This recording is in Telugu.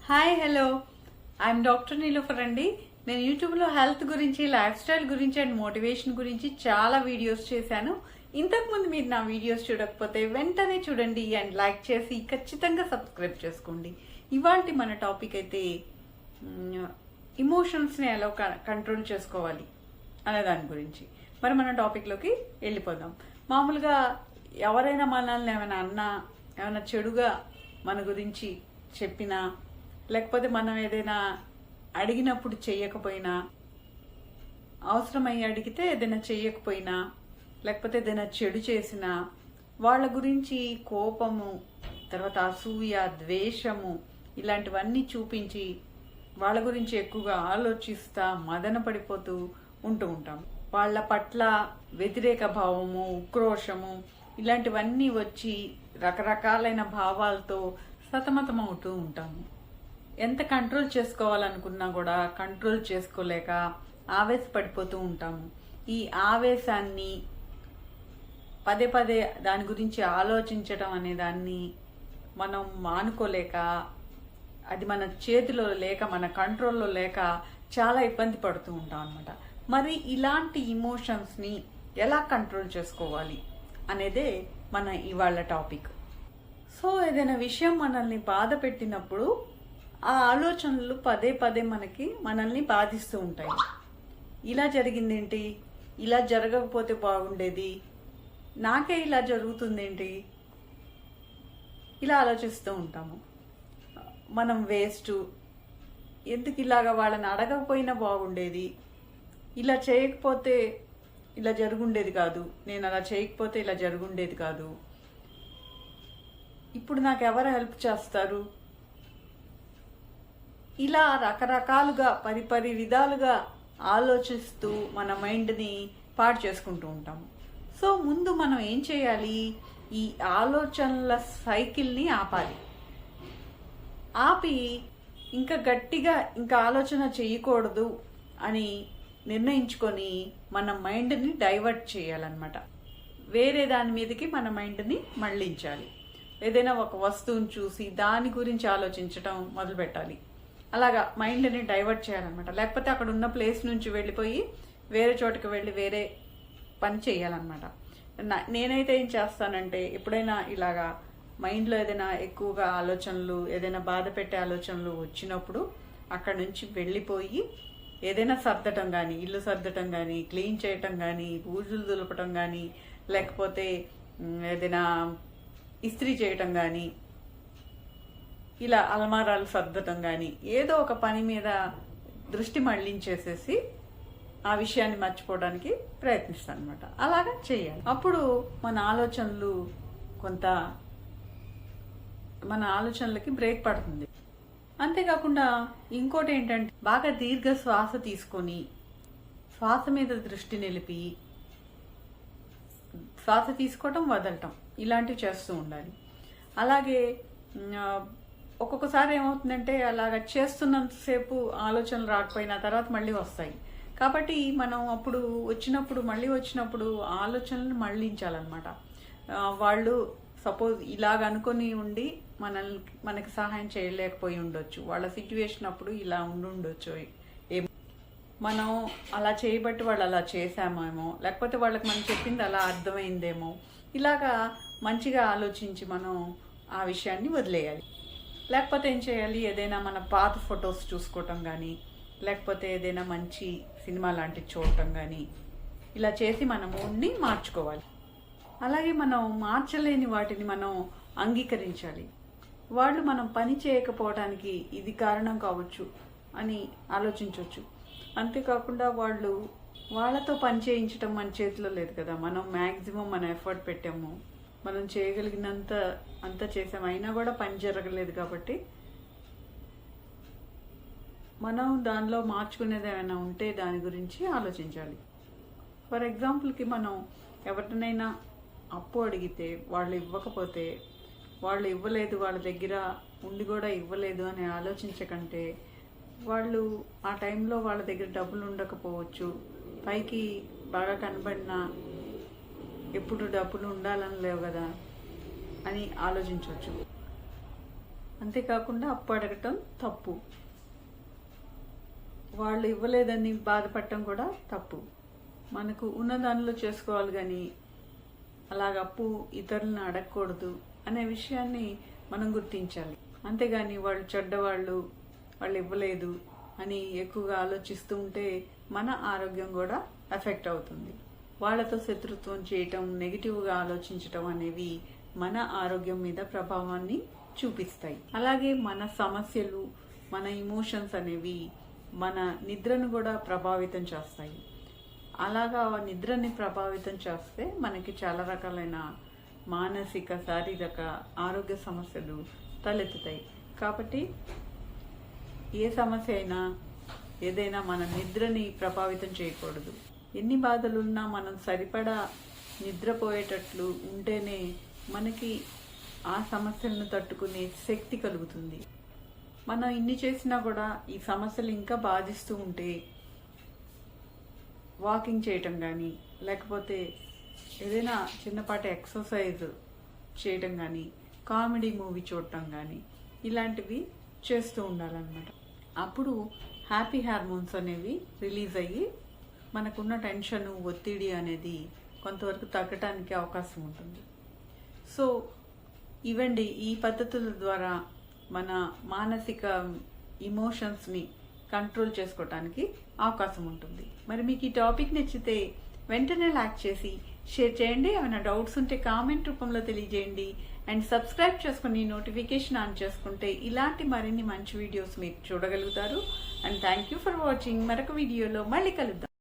Hi hello I'm doctor Niloufer అండి. నేను యూట్యూబ్లో హెల్త్ గురించి, లైఫ్ స్టైల్ గురించి అండ్ మోటివేషన్ గురించి చాలా వీడియోస్ చేశాను. ఇంతకుముందు మీరు నా వీడియోస్ చూడకపోతే వెంటనే చూడండి అండ్ లైక్ చేసి ఖచ్చితంగా సబ్స్క్రైబ్ చేసుకోండి. ఇవాళ మన టాపిక్ అయితే ఇమోషన్స్ని ఎలా కంట్రోల్ చేసుకోవాలి అనే దాని గురించి. మరి మన టాపిక్లోకి వెళ్ళిపోదాం. మామూలుగా ఎవరైనా మనల్ని ఏమైనా అన్నా, ఏమైనా చెడుగా మన గురించి చెప్పినా, లేకపోతే మనం ఏదైనా అడిగినప్పుడు చెయ్యకపోయినా, అవసరమయ్యి అడిగితే ఏదైనా చెయ్యకపోయినా, లేకపోతే ఏదైనా చెడు చేసినా, వాళ్ళ గురించి కోపము, తర్వాత అసూయ, ద్వేషము ఇలాంటివన్నీ చూపించి వాళ్ళ గురించి ఎక్కువగా ఆలోచిస్తా మదన పడిపోతూ ఉంటూ ఉంటాం. వాళ్ళ పట్ల వ్యతిరేక భావము, ఉక్రోషము ఇలాంటివన్నీ వచ్చి రకరకాలైన భావాలతో సతమతమవుతూ ఉంటాము. ఎంత కంట్రోల్ చేసుకోవాలనుకున్నా కూడా కంట్రోల్ చేసుకోలేక ఆవేశపడిపోతూ ఉంటాము. ఈ ఆవేశాన్ని పదే పదే దాని గురించి ఆలోచించడం అనే దాన్ని మనం మానుకోలేక, అది మన చేతిలో లేక, మన కంట్రోల్లో లేక చాలా ఇబ్బంది పడుతూ ఉంటాం అన్నమాట. మరి ఇలాంటి ఇమోషన్స్ని ఎలా కంట్రోల్ చేసుకోవాలి అనేదే మన ఇవాళ టాపిక్. సో ఏదైనా విషయం మనల్ని బాధ పెట్టినప్పుడు ఆ ఆలోచనలు పదే పదే మనల్ని బాధిస్తూ ఉంటాయి. ఇలా జరిగిందేంటి, ఇలా జరగకపోతే బాగుండేది, నాకే ఇలా జరుగుతుందేంటి, ఇలా ఆలోచిస్తూ ఉంటాము. మనం వేస్ట్, ఎందుకు ఇలాగా వాళ్ళని అడగకపోయినా బాగుండేది, ఇలా చేయకపోతే ఇలా జరుగుండేది కాదు, నేను అలా చేయకపోతే ఇలా జరుగుండేది కాదు, ఇప్పుడు నాకు ఎవరు హెల్ప్ చేస్తారు, ఇలా రకరకాలుగా పరిపరి విధాలుగా ఆలోచిస్తూ మన మైండ్ని పాడు చేసుకుంటూ ఉంటాము. సో ముందు మనం ఏం చేయాలి, ఈ ఆలోచనల సైకిల్ని ఆపాలి. ఆపి ఇంకా గట్టిగా ఇంకా ఆలోచన చేయకూడదు అని నిర్ణయించుకొని మన మైండ్ని డైవర్ట్ చేయాలన్నమాట. వేరే దాని మీదకి మన మైండ్ని మళ్ళించాలి. ఏదైనా ఒక వస్తువుని చూసి దాని గురించి ఆలోచించడం మొదలు పెట్టాలి. అలాగా మైండ్ని డైవర్ట్ చేయాలన్నమాట. లేకపోతే అక్కడ ఉన్న ప్లేస్ నుంచి వెళ్ళిపోయి వేరే చోటుకి వెళ్ళి వేరే పని చేయాలన్నమాట. నేనైతే ఏం చేస్తానంటే, ఎప్పుడైనా ఇలాగా మైండ్లో ఏదైనా ఎక్కువగా ఆలోచనలు, ఏదైనా బాధ పెట్టే ఆలోచనలు వచ్చినప్పుడు అక్కడ నుంచి వెళ్ళిపోయి ఏదైనా సర్దటం కానీ, ఇల్లు సర్దటం కానీ, క్లీన్ చేయటం కానీ, బూజులు దులపటం కానీ, లేకపోతే ఏదైనా ఇస్త్రీ చేయటం కానీ, ఇలా అలమారాలు సర్దటం కానీ, ఏదో ఒక పని మీద దృష్టి మళ్లించేసేసి ఆ విషయాన్ని మర్చిపోవడానికి ప్రయత్నిస్తాను అనమాట. అలాగా చేయాలి. అప్పుడు మన ఆలోచనలకి బ్రేక్ పడుతుంది. అంతేకాకుండా ఇంకోటి ఏంటంటే, బాగా దీర్ఘ శ్వాస తీసుకొని శ్వాస మీద దృష్టి నిలిపి శ్వాస తీసుకోవటం, వదలటం ఇలాంటివి చేస్తూ ఉండాలి. అలాగే ఒక్కొక్కసారి ఏమవుతుందంటే, అలాగ చేస్తున్నంతసేపు ఆలోచనలు రాకపోయినా తర్వాత మళ్ళీ వస్తాయి. కాబట్టి మనం అప్పుడు మళ్ళీ వచ్చినప్పుడు ఆలోచనలను మళ్ళించాలన్నమాట. వాళ్ళు సపోజ్ ఇలాగ అనుకొని ఉండి మనకి సహాయం చేయలేకపోయి ఉండొచ్చు, వాళ్ళ సిచ్యువేషన్ అప్పుడు ఇలా ఉండొచ్చు, మనం అలా చేయబట్టి వాళ్ళు అలా చేశామేమో, లేకపోతే వాళ్ళకి మనం చెప్పింది అలా అర్థమైందేమో. ఇలాగా మంచిగా ఆలోచించి మనం ఆ విషయాన్ని వదిలేయాలి. లేకపోతే ఏం చేయాలి, ఏదైనా మన పాత ఫొటోస్ చూసుకోవటం కానీ, లేకపోతే ఏదైనా మంచి సినిమా లాంటివి చూడటం కానీ, ఇలా చేసి మన మూడ్ని మార్చుకోవాలి. అలాగే మనం మార్చలేని వాటిని మనం అంగీకరించాలి. వాళ్ళు మనం పని చేయకపోవడానికి ఇది కారణం కావచ్చు అని ఆలోచించవచ్చు. అంతేకాకుండా వాళ్ళతో పని చేయించడం మన చేతిలో లేదు కదా. మనం మ్యాక్సిమం మన ఎఫర్ట్ పెట్టాము, మనం చేయగలిగినంత అంతా చేసాము, అయినా కూడా పని జరగలేదు. కాబట్టి మనం దానిలో మార్చుకునేది ఏమైనా ఉంటే దాని గురించి ఆలోచించాలి. ఫర్ ఎగ్జాంపుల్కి, మనం ఎవరినైనా అప్పు అడిగితే వాళ్ళు ఇవ్వకపోతే, వాళ్ళు ఇవ్వలేదు, వాళ్ళ దగ్గర ఉండి కూడా ఇవ్వలేదు అని ఆలోచించకంటే, వాళ్ళు ఆ టైంలో వాళ్ళ దగ్గర డబ్బులు ఉండకపోవచ్చు, పైకి బాగా కనబడినా ఎప్పుడు డబ్బులు ఉండాలని లేవు కదా అని ఆలోచించవచ్చు. అంతేకాకుండా అప్పు అడగటం తప్పు, వాళ్ళు ఇవ్వలేదని బాధపడటం కూడా తప్పు. మనకు ఉన్న దానిలో చేసుకోవాలి కానీ అలాగ అప్పు ఇతరులను అడగకూడదు అనే విషయాన్ని మనం గుర్తించాలి. అంతేగాని వాళ్ళు చెడ్డవాళ్ళు, వాళ్ళు ఇవ్వలేదు అని ఎక్కువగా ఆలోచిస్తూ ఉంటే మన ఆరోగ్యం కూడా ఎఫెక్ట్ అవుతుంది. వాళ్ళతో శత్రుత్వం చేయటం, నెగిటివ్గా ఆలోచించటం అనేవి మన ఆరోగ్యం మీద ప్రభావాన్ని చూపిస్తాయి. అలాగే మన సమస్యలు, మన ఇమోషన్స్ అనేవి మన నిద్రను కూడా ప్రభావితం చేస్తాయి. అలాగా నిద్రని ప్రభావితం చేస్తే మనకి చాలా రకాలైన మానసిక, శారీరక ఆరోగ్య సమస్యలు తలెత్తుతాయి. కాబట్టి ఏ సమస్య అయినా, ఏదైనా మన నిద్రని ప్రభావితం చేయకూడదు. ఎన్ని బాధలున్నా మనం సరిపడా నిద్రపోయేటట్లు ఉంటేనే మనకి ఆ సమస్యలను తట్టుకునే శక్తి కలుగుతుంది. మనం ఇన్ని చేసినా కూడా ఈ సమస్యలు ఇంకా బాధిస్తూ ఉంటే వాకింగ్ చేయటం కానీ, లేకపోతే ఏదైనా చిన్నపాటి ఎక్సర్సైజ్ చేయటం కానీ, కామెడీ మూవీ చూడటం కానీ ఇలాంటివి చేస్తూ ఉండాలన్నమాట. అప్పుడు హ్యాపీ హార్మోన్స్ అనేవి రిలీజ్ అయ్యి మనకున్న టెన్షన్, ఒత్తిడి అనేది కొంతవరకు తగ్గటానికి అవకాశం ఉంటుంది. సో ఇవండి ఈ పద్ధతుల ద్వారా మన మానసిక ఇమోషన్స్ని కంట్రోల్ చేసుకోవటానికి అవకాశం ఉంటుంది. మరి మీకు ఈ టాపిక్ నచ్చితే వెంటనే లైక్ చేసి షేర్ చేయండి. ఏమైనా డౌట్స్ ఉంటే కామెంట్ రూపంలో తెలియజేయండి. అండ్ సబ్స్క్రైబ్ చేసుకుని నోటిఫికేషన్ ఆన్ చేసుకుంటే ఇలాంటి మరిన్ని మంచి వీడియోస్ మీరు చూడగలుగుతారు. And thank you for watching. మరొక వీడియోలో మళ్ళీ కలుద్దాం.